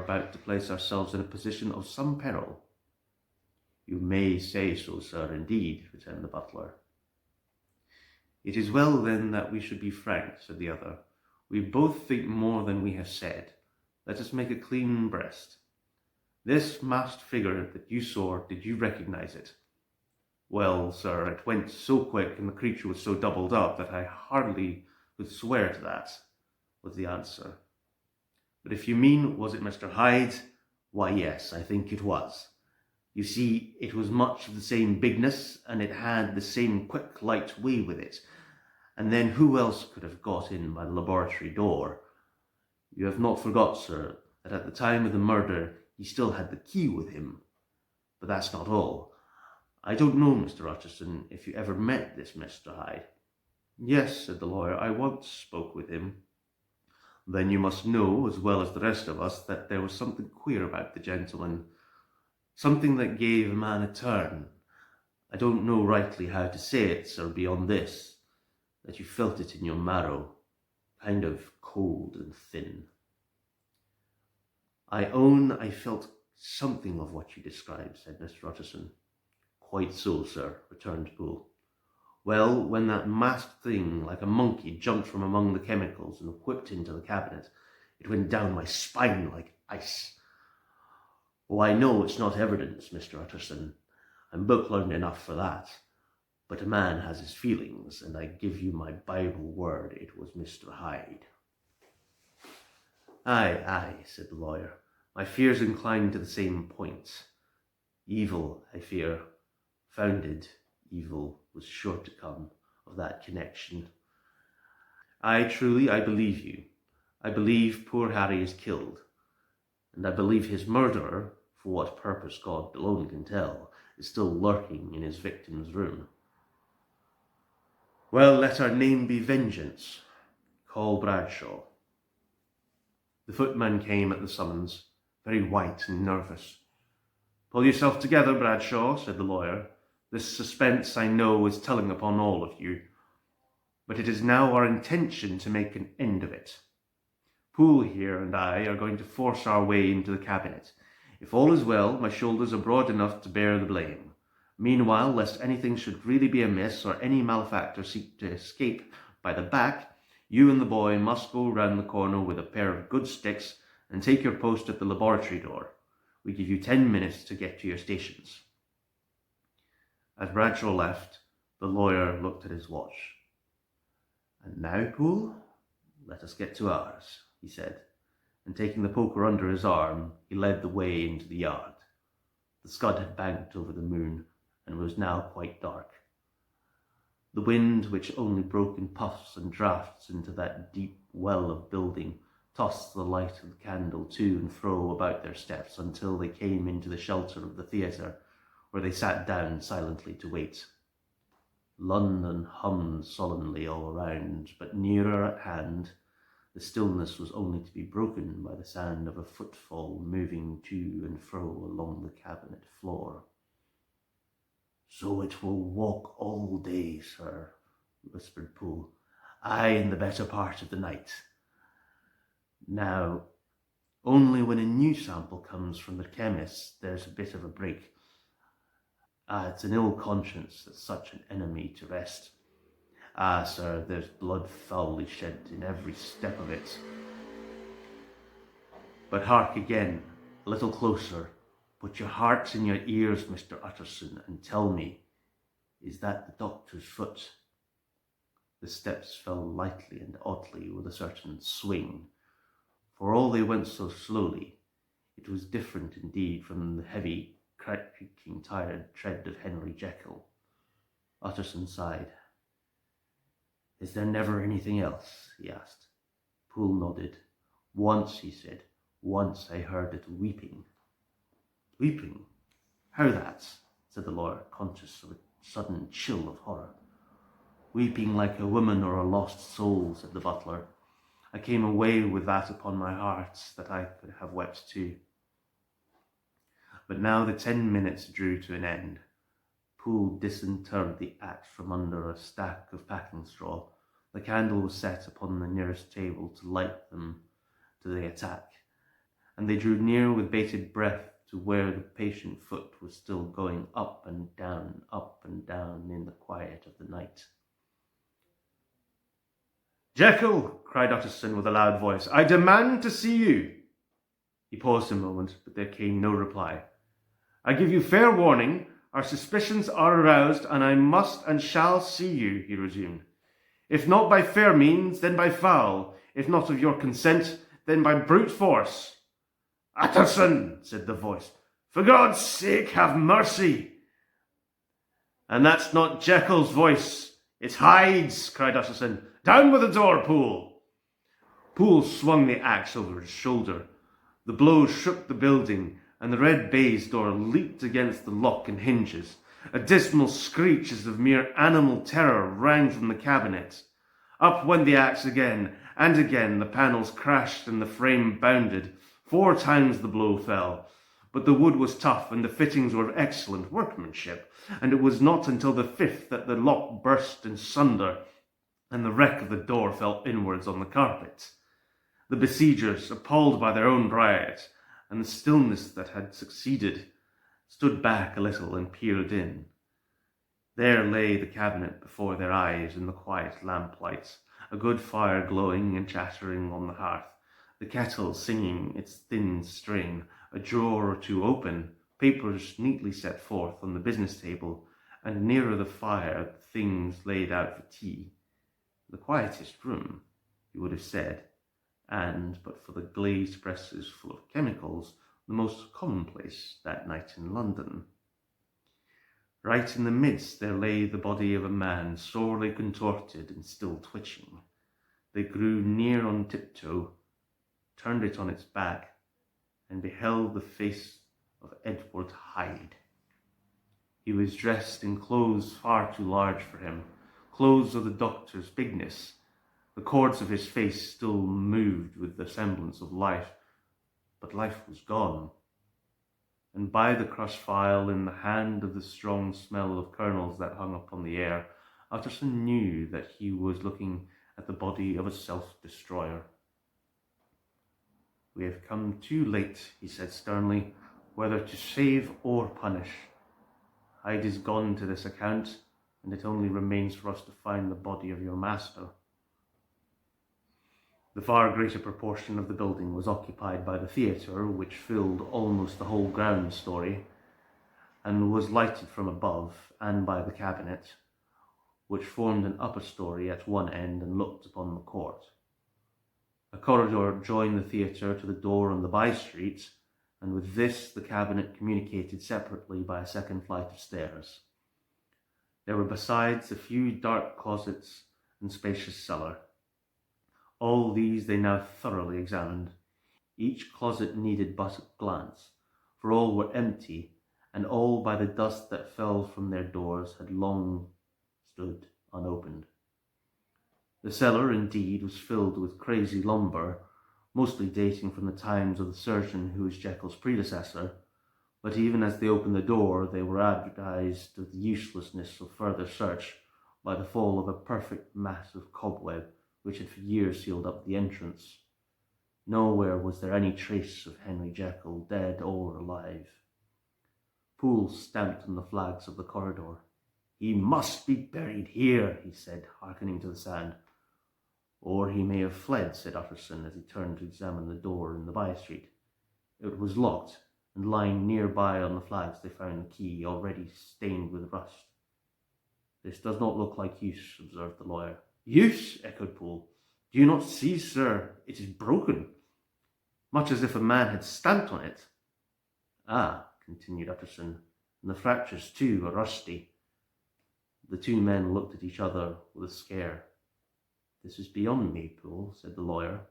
about to place ourselves in a position of some peril." "You may say so, sir, indeed," returned the butler. "It is well, then, that we should be frank," said the other. "We both think more than we have said. Let us make a clean breast. This masked figure that you saw, did you recognize it?" "Well, sir, it went so quick and the creature was so doubled up that I hardly could swear to that," was the answer. "But if you mean, was it Mr. Hyde? Why, yes, I think it was. You see, it was much of the same bigness, and it had the same quick, light way with it. And then who else could have got in by the laboratory door? You have not forgot, sir, that at the time of the murder he still had the key with him. But that's not all. I don't know, Mr. Utterson, if you ever met this Mr. Hyde." "Yes," said the lawyer, "I once spoke with him." "Then you must know, as well as the rest of us, that there was something queer about the gentleman. Something that gave a man a turn. I don't know rightly how to say it, sir, beyond this, that you felt it in your marrow, kind of cold and thin." "I own I felt something of what you describe," said Mr. Utterson. "Quite so, sir," returned Poole. "Well, when that masked thing, like a monkey, jumped from among the chemicals and whipped into the cabinet, it went down my spine like ice. Oh, I know it's not evidence, Mr. Utterson. I'm book-learned enough for that. But a man has his feelings, and I give you my Bible word it was Mr. Hyde." Aye, said the lawyer. "My fears incline to the same point. Evil, I fear, founded evil, was sure to come of that connection. Aye, truly, I believe you. I believe poor Harry is killed. And I believe his murderer, for what purpose God alone can tell, is still lurking in his victim's room. Well, let our name be Vengeance. Call Bradshaw." The footman came at the summons, very white and nervous. "Pull yourself together, Bradshaw," said the lawyer. "This suspense, I know, is telling upon all of you. But it is now our intention to make an end of it. Poole here and I are going to force our way into the cabinet. If all is well, my shoulders are broad enough to bear the blame. Meanwhile, lest anything should really be amiss or any malefactor seek to escape by the back, you and the boy must go round the corner with a pair of good sticks and take your post at the laboratory door. We give you 10 minutes to get to your stations." As Bradshaw left, the lawyer looked at his watch. "And now, Poole, let us get to ours," he said, and taking the poker under his arm, he led the way into the yard. The scud had banked over the moon, and was now quite dark. The wind, which only broke in puffs and draughts into that deep well of building, tossed the light of the candle to and fro about their steps until they came into the shelter of the theatre, where they sat down silently to wait. London hummed solemnly all around, but nearer at hand, the stillness was only to be broken by the sound of a footfall moving to and fro along the cabinet floor. "So it will walk all day, sir," whispered Poole. "Aye, in the better part of the night. Now, only when a new sample comes from the chemist, there's a bit of a break. It's an ill conscience that's such an enemy to rest. Sir, there's blood foully shed in every step of it. But hark again, a little closer. Put your hearts in your ears, Mr. Utterson, and tell me, is that the doctor's foot?" The steps fell lightly and oddly with a certain swing. For all they went so slowly, it was different indeed from the heavy, creaking, tired tread of Henry Jekyll. Utterson sighed. "Is there never anything else?" he asked. Poole nodded. "Once," he said, "once I heard it weeping." "Weeping? How that?" said the lawyer, conscious of a sudden chill of horror. "Weeping like a woman or a lost soul," said the butler. "I came away with that upon my heart, that I could have wept too." But now the 10 minutes drew to an end. Poole disinterred the axe from under a stack of packing straw. The candle was set upon the nearest table to light them to the attack, and they drew near with bated breath to where the patient foot was still going up and down in the quiet of the night. "Jekyll," cried Utterson with a loud voice, "I demand to see you." He paused a moment, but there came no reply. "I give you fair warning. Our suspicions are aroused, and I must and shall see you," he resumed. "If not by fair means, then by foul. If not of your consent, then by brute force." "Utterson," said the voice, "for God's sake, have mercy." "And that's not Jekyll's voice, it's Hyde's," cried Utterson. "Down with the door, Poole." Poole swung the axe over his shoulder. The blow shook the building, and the red baize door leaped against the lock and hinges. A dismal screech as of mere animal terror rang from the cabinet. Up went the axe again, and again the panels crashed and the frame bounded. 4 times the blow fell, but the wood was tough and the fittings were of excellent workmanship, and it was not until the 5th that the lock burst in sunder, and the wreck of the door fell inwards on the carpet. The besiegers, appalled by their own riot, and the stillness that had succeeded, stood back a little and peered in. There lay the cabinet before their eyes in the quiet lamplight, a good fire glowing and chattering on the hearth, the kettle singing its thin strain, a drawer or two open, papers neatly set forth on the business table, and nearer the fire things laid out for tea. The quietest room, you would have said, and, but for the glazed presses full of chemicals, the most commonplace that night in London. Right in the midst there lay the body of a man, sorely contorted and still twitching. They drew near on tiptoe, turned it on its back, and beheld the face of Edward Hyde. He was dressed in clothes far too large for him, clothes of the doctor's bigness. The cords of his face still moved with the semblance of life, but life was gone. And by the crushed phial in the hand of the strong smell of kernels that hung upon the air, Utterson knew that he was looking at the body of a self-destroyer. "We have come too late," he said sternly, "whether to save or punish. Hyde is gone to this account, and it only remains for us to find the body of your master." The far greater proportion of the building was occupied by the theatre, which filled almost the whole ground story, and was lighted from above, and by the cabinet, which formed an upper story at one end and looked upon the court. A corridor joined the theatre to the door on the by-street, and with this the cabinet communicated separately by a second flight of stairs. There were besides a few dark closets and spacious cellar. All these they now thoroughly examined. Each closet needed but a glance, for all were empty, and all by the dust that fell from their doors had long stood unopened. The cellar, indeed, was filled with crazy lumber, mostly dating from the times of the surgeon who was Jekyll's predecessor, but even as they opened the door, they were advised of the uselessness of further search by the fall of a perfect mass of cobweb which had for years sealed up the entrance. Nowhere was there any trace of Henry Jekyll, dead or alive. Poole stamped on the flags of the corridor. "He must be buried here," he said, hearkening to the sound. "Or he may have fled," said Utterson, as he turned to examine the door in the by-street. It was locked, and lying nearby on the flags they found the key, already stained with rust. "This does not look like use," observed the lawyer. "Use?" echoed Poole. "Do you not see, sir, it is broken, much as if a man had stamped on it." "Ah," continued Utterson, "and the fractures, too, are rusty." The two men looked at each other with a scare. "This is beyond me, Poole," said the lawyer.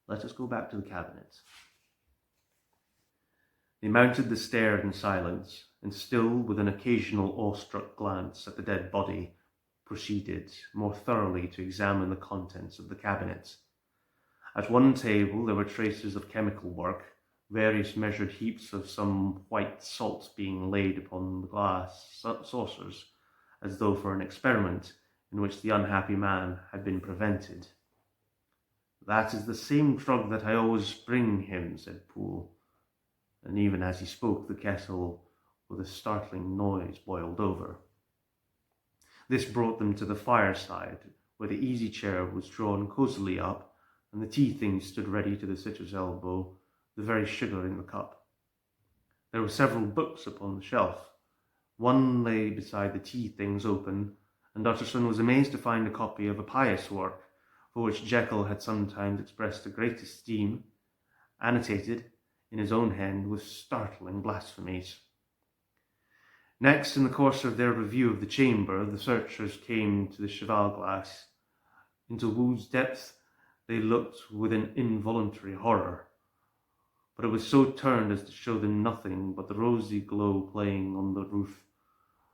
"Let us go back to the cabinet." They mounted the stair in silence, and still with an occasional awestruck glance at the dead body, proceeded more thoroughly to examine the contents of the cabinet. At one table there were traces of chemical work, various measured heaps of some white salt being laid upon the glass saucers, as though for an experiment in which the unhappy man had been prevented. That is the same drug that I always bring him, said Poole, and even as he spoke the kettle with a startling noise boiled over. This brought them to the fireside, where the easy chair was drawn cosily up, and the tea things stood ready to the sitter's elbow, the very sugar in the cup. There were several books upon the shelf. One lay beside the tea things open, and Utterson was amazed to find a copy of a pious work, for which Jekyll had sometimes expressed a great esteem, annotated in his own hand with startling blasphemies. Next, in the course of their review of the chamber, the searchers came to the cheval-glass, into whose depth they looked with an involuntary horror. But it was so turned as to show them nothing but the rosy glow playing on the roof,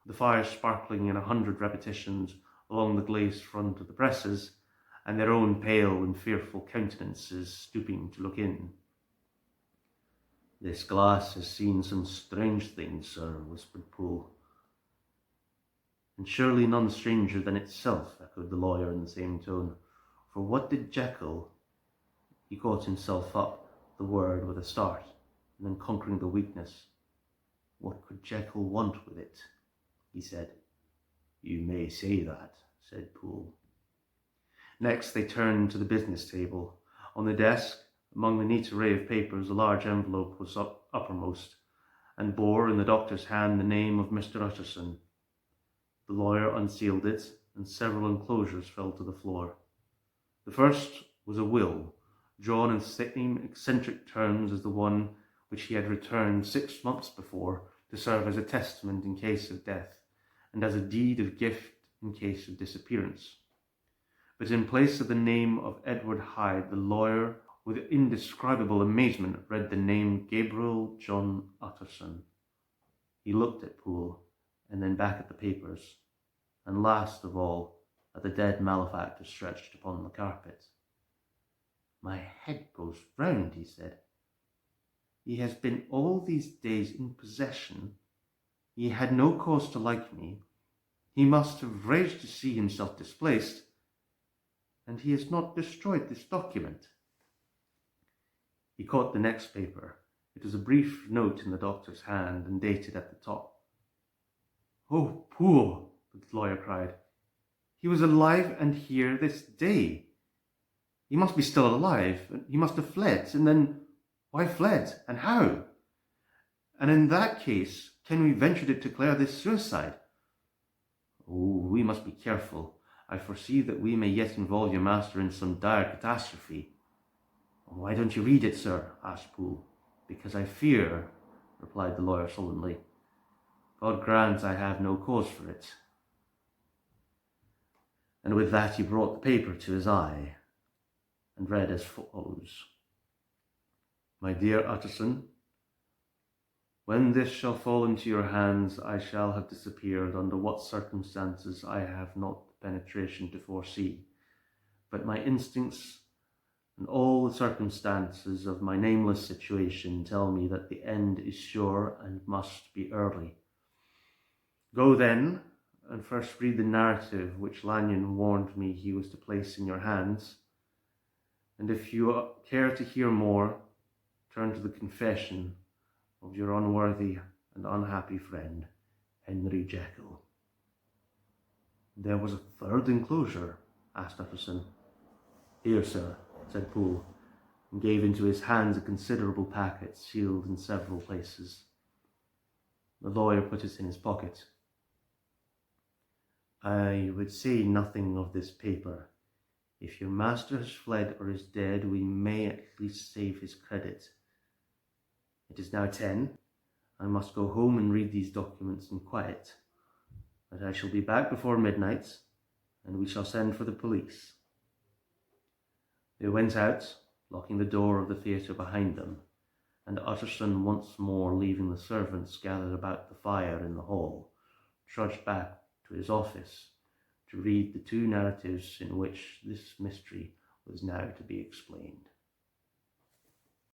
the fire sparkling in 100 repetitions along the glazed front of the presses, and their own pale and fearful countenances stooping to look in. "This glass has seen some strange things, sir," whispered Poole. "And surely none stranger than itself," echoed the lawyer in the same tone. "For what did Jekyll—" He caught himself up the word with a start, and then conquering the weakness, "What could Jekyll want with it?" he said. "You may say that," said Poole. Next they turned to the business table. On the desk, among the neat array of papers, a large envelope was uppermost, and bore in the doctor's hand the name of Mr. Utterson. The lawyer unsealed it, and several enclosures fell to the floor. The first was a will, drawn in the same eccentric terms as the one which he had returned 6 months before to serve as a testament in case of death, and as a deed of gift in case of disappearance. But in place of the name of Edward Hyde, the lawyer, with indescribable amazement, read the name Gabriel John Utterson. He looked at Poole, and then back at the papers, and last of all at the dead malefactor stretched upon the carpet. "My head goes round," he said. "He has been all these days in possession. He had no cause to like me. He must have raged to see himself displaced, and he has not destroyed this document." He caught the next paper. It was a brief note in the doctor's hand and dated at the top. "Oh, Poole!" the lawyer cried. "He was alive and here this day. He must be still alive. He must have fled. And then, why fled, and how? And in that case, can we venture to declare this suicide?" "Oh, we must be careful. I foresee that we may yet involve your master in some dire catastrophe." "Why don't you read it, sir?" asked Poole. "Because I fear," replied the lawyer sullenly. "God grant I have no cause for it." And with that he brought the paper to his eye, and read as follows: "My dear Utterson, when this shall fall into your hands, I shall have disappeared, under what circumstances I have not the penetration to foresee, but my instincts and all the circumstances of my nameless situation tell me that the end is sure and must be early. Go then, and first read the narrative which Lanyon warned me he was to place in your hands, and if you care to hear more, turn to the confession of your unworthy and unhappy friend, Henry Jekyll." "There was a third enclosure?" asked Utterson. "Here, sir," said Poole, and gave into his hands a considerable packet sealed in several places. The lawyer put it in his pocket. "I would say nothing of this paper. If your master has fled or is dead, we may at least save his credit. It is now 10. I must go home and read these documents in quiet. But I shall be back before midnight, and we shall send for the police." They went out, locking the door of the theatre behind them, and Utterson, once more leaving the servants gathered about the fire in the hall, trudged back to his office to read the 2 narratives in which this mystery was now to be explained.